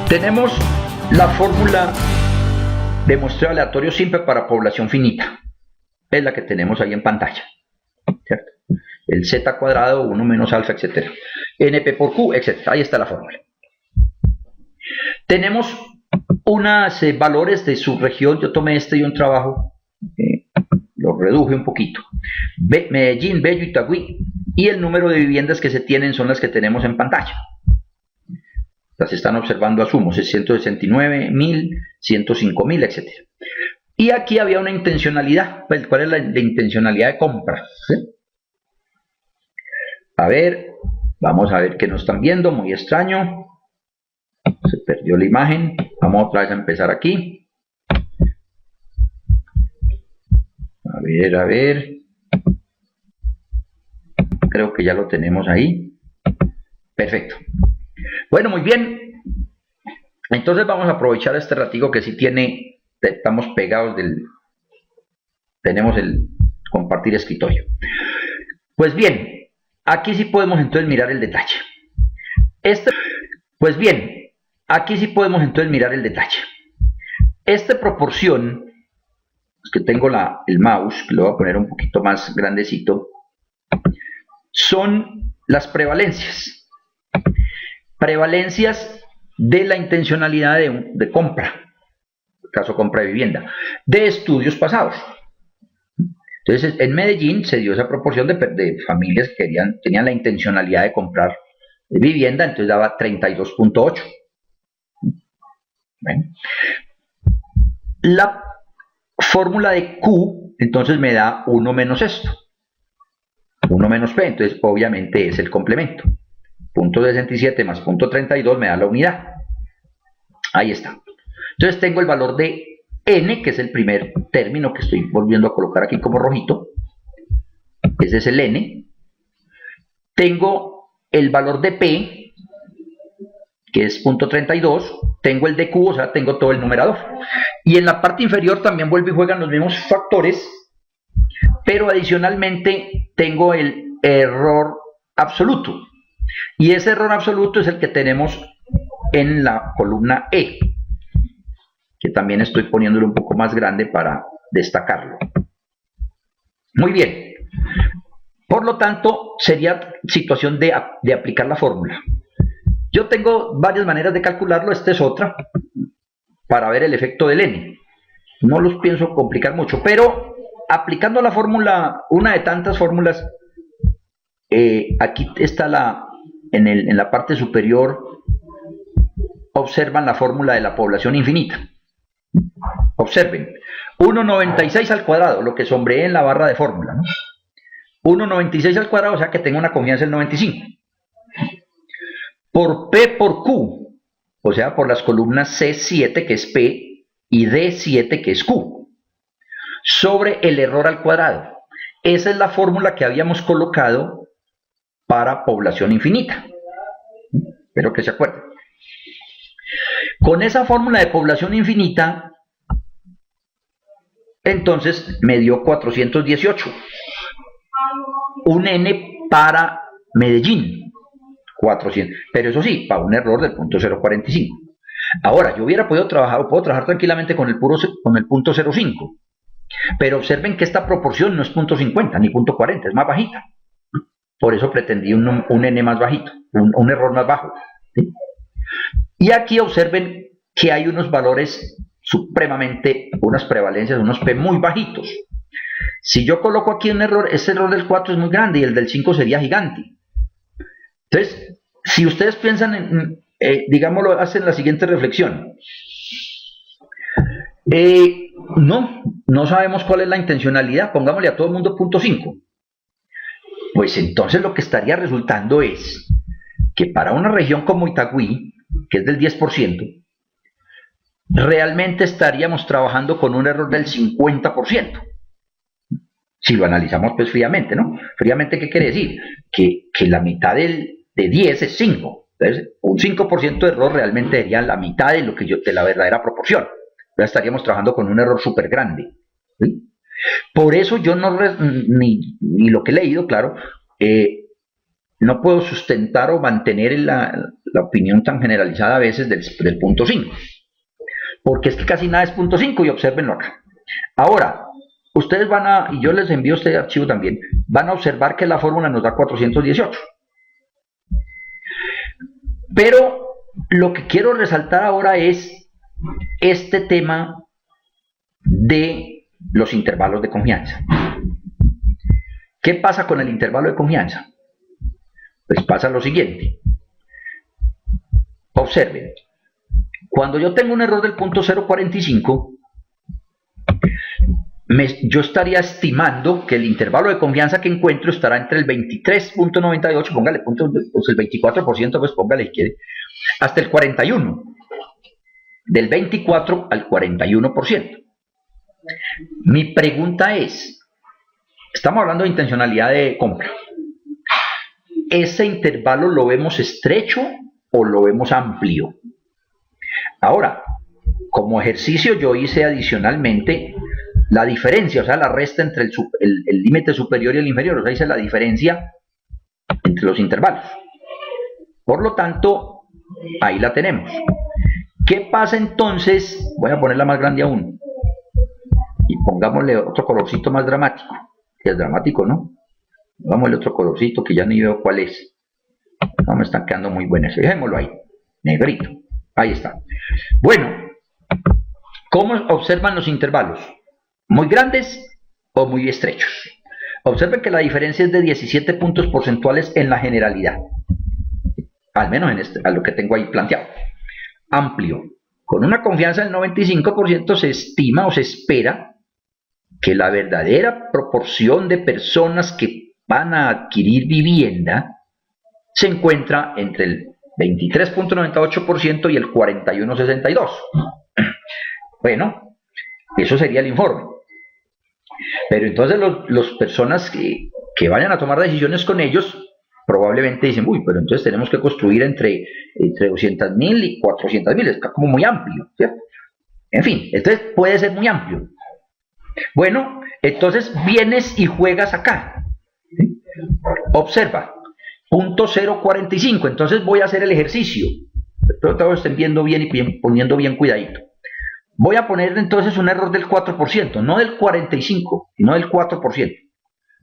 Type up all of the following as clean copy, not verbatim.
Tenemos la fórmula de muestreo aleatorio simple para población finita. Es la que tenemos ahí en pantalla, ¿cierto? El z cuadrado, 1 menos alfa, etc. NP por Q, etc. Ahí está la fórmula. Tenemos unos valores de subregión. Yo tomé este y un trabajo, lo reduje un poquito. Medellín, Bello, Itagüí. Y el número de viviendas que se tienen son las que tenemos en pantalla. Las están observando, asumo, 669.000, 105.000, etc. Y aquí había una intencionalidad. Pues, ¿cuál es la intencionalidad de compra? ¿Sí? A ver, vamos a ver qué nos están viendo. Muy extraño. Se perdió la imagen. Vamos otra vez a empezar aquí. A ver, a ver. Creo que ya lo tenemos ahí. Perfecto. Bueno, muy bien. Entonces vamos a aprovechar este ratico que sí tiene, estamos pegados tenemos el compartir escritorio. Pues bien, aquí sí podemos entonces mirar el detalle. Pues bien, aquí sí podemos entonces mirar el detalle. Esta proporción, es que tengo el mouse, que lo voy a poner un poquito más grandecito, son las prevalencias. Prevalencias de la intencionalidad de compra, en el caso compra de vivienda, de estudios pasados. Entonces, en Medellín se dio esa proporción de familias que tenían la intencionalidad de comprar vivienda, entonces daba 32.8. Bueno. La fórmula de Q, entonces me da 1 menos esto. 1 menos P, entonces obviamente es el complemento. 0.67 más 0.32 me da la unidad. Ahí está. Entonces tengo el valor de N, que es el primer término que estoy volviendo a colocar aquí como rojito. Ese es el N. Tengo el valor de P, que es 0.32. Tengo el de Q, o sea, tengo todo el numerador. Y en la parte inferior también vuelve y juegan los mismos factores, pero adicionalmente tengo el error absoluto. Y ese error absoluto es el que tenemos en la columna E, que también estoy poniéndolo un poco más grande para destacarlo. Muy bien. Por lo tanto, sería situación de aplicar la fórmula. Yo tengo varias maneras de calcularlo, esta es otra, para ver el efecto del N. No los pienso complicar mucho, pero aplicando la fórmula, una de tantas fórmulas, aquí está en la parte superior, observan la fórmula de la población infinita. Observen, 1,96 al cuadrado, lo que sombreé en la barra de fórmula, ¿no? 1,96 al cuadrado, o sea que tengo una confianza del 95. Por P por Q, o sea, por las columnas C7, que es P, y D7, que es Q, sobre el error al cuadrado. Esa es la fórmula que habíamos colocado para población infinita. Espero que se acuerden. Con esa fórmula de población infinita, entonces me dio 418. Un N para Medellín, 400. Pero eso sí, para un error del punto 045. Ahora, yo puedo trabajar tranquilamente con el punto 05. Pero observen que esta proporción no es punto 50 ni punto 40, es más bajita. Por eso pretendí un N más bajito, un error más bajo, ¿sí? Y aquí observen que hay unos valores supremamente, unas prevalencias, unos P muy bajitos. Si yo coloco aquí un error, ese error del 4 es muy grande y el del 5 sería gigante. Entonces, si ustedes piensan digámoslo, hacen la siguiente reflexión. No sabemos cuál es la intencionalidad, pongámosle a todo el mundo punto 5. Pues entonces lo que estaría resultando es que para una región como Itagüí, que es del 10%, realmente estaríamos trabajando con un error del 50%. Si lo analizamos pues fríamente, ¿no? Fríamente, ¿qué quiere decir? Que la mitad de 10 es 5. Entonces, un 5% de error realmente sería la mitad de la verdadera proporción. Ya estaríamos trabajando con un error súper grande, ¿sí? Por eso yo ni lo que he leído, claro, no puedo sustentar o mantener la opinión tan generalizada a veces del punto 5, porque es que casi nada es punto 5 y obsérvenlo acá. Ahora, ustedes van a, y yo les envío este archivo también, van a observar que la fórmula nos da 418. Pero lo que quiero resaltar ahora es este tema de los intervalos de confianza. ¿Qué pasa con el intervalo de confianza? Pues pasa lo siguiente. Observen, cuando yo tengo un error del punto 0.45, yo estaría estimando que el intervalo de confianza que encuentro estará entre el 23.98, póngale punto, pues el 24%, pues póngale si quiere, hasta el 41%, del 24 al 41%. Mi pregunta es, estamos hablando de intencionalidad de compra, ¿ese intervalo lo vemos estrecho o lo vemos amplio? Ahora, como ejercicio yo hice adicionalmente la diferencia, o sea, la resta entre el límite superior y el inferior, o sea, hice la diferencia entre los intervalos. Por lo tanto, ahí la tenemos. ¿Qué pasa entonces? Voy a ponerla más grande aún. Y pongámosle otro colorcito más dramático. Que es dramático, ¿no? Pongámosle otro colorcito que ya ni veo cuál es. No me están quedando muy buenas. Dejémoslo ahí. Negrito. Ahí está. Bueno, ¿cómo observan los intervalos? ¿Muy grandes o muy estrechos? Observen que la diferencia es de 17 puntos porcentuales en la generalidad. Al menos a lo que tengo ahí planteado. Amplio. Con una confianza del 95% se estima o se espera que la verdadera proporción de personas que van a adquirir vivienda se encuentra entre el 23.98% y el 41.62%. Bueno, eso sería el informe. Pero entonces las personas que vayan a tomar decisiones con ellos probablemente dicen, uy, pero entonces tenemos que construir entre 200.000 y 400.000, está como muy amplio, ¿cierto? En fin, entonces puede ser muy amplio. Bueno, entonces vienes y juegas acá. ¿Sí? Observa, punto 0.45, entonces voy a hacer el ejercicio. Espero que todos estén viendo bien y poniendo bien cuidadito. Voy a poner entonces un error del 4%, no del 45%, sino del 4%.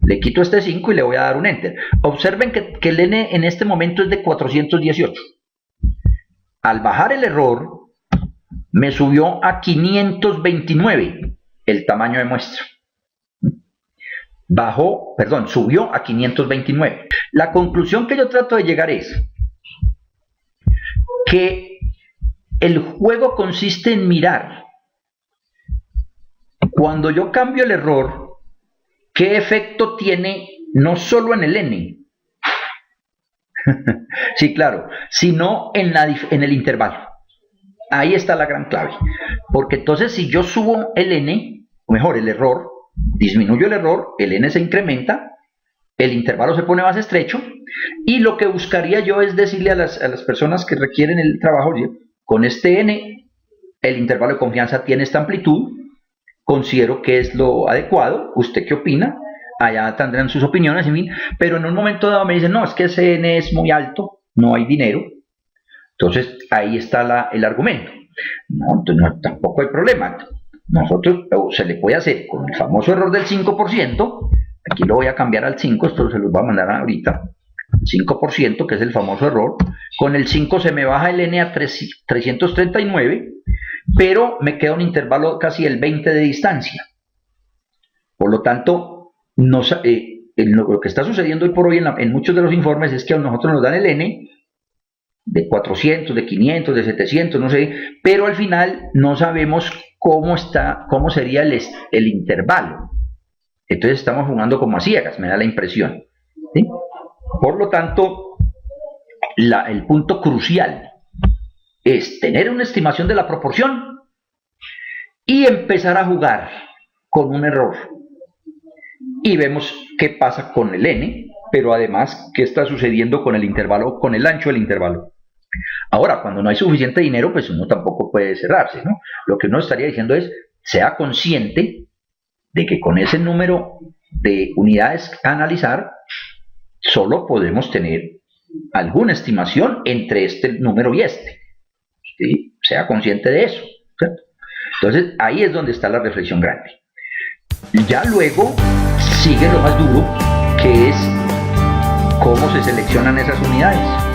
Le quito este 5 y le voy a dar un enter. Observen que el n en este momento es de 418. Al bajar el error, me subió a 529 el tamaño de muestra. Subió a 529. La conclusión que yo trato de llegar es que el juego consiste en mirar, cuando yo cambio el error, qué efecto tiene no solo en el n, sí, claro, sino en el intervalo. Ahí está la gran clave. Porque entonces si yo subo el n, o mejor, el error, disminuyo el error, el n se incrementa, el intervalo se pone más estrecho, y lo que buscaría yo es decirle a las personas que requieren el trabajo, oye, con este n, el intervalo de confianza tiene esta amplitud, considero que es lo adecuado, ¿usted qué opina? Allá tendrán sus opiniones, en fin, pero en un momento dado me dicen, no, es que ese n es muy alto, no hay dinero. Entonces ahí está el argumento. No, tampoco hay problema. Nosotros se le puede hacer con el famoso error del 5%, aquí lo voy a cambiar al 5, esto se los voy a mandar ahorita, 5%, que es el famoso error. Con el 5 se me baja el n a 339, pero me queda un intervalo casi el 20 de distancia. Por lo tanto, lo que está sucediendo hoy por hoy en muchos de los informes es que a nosotros nos dan el n de 400, de 500, de 700, no sé, pero al final no sabemos cómo sería el intervalo. Entonces estamos jugando como a ciegas, me da la impresión. ¿Sí? Por lo tanto, el punto crucial es tener una estimación de la proporción y empezar a jugar con un error. Y vemos qué pasa con el n, pero además qué está sucediendo con el intervalo, con el ancho del intervalo. Ahora, cuando no hay suficiente dinero, pues uno tampoco puede cerrarse, ¿no? Lo que uno estaría diciendo es, sea consciente de que con ese número de unidades a analizar, solo podemos tener alguna estimación entre este número y este. ¿Sí? Sea consciente de eso, ¿cierto? Entonces ahí es donde está la reflexión grande. Ya luego sigue lo más duro, que es cómo se seleccionan esas unidades.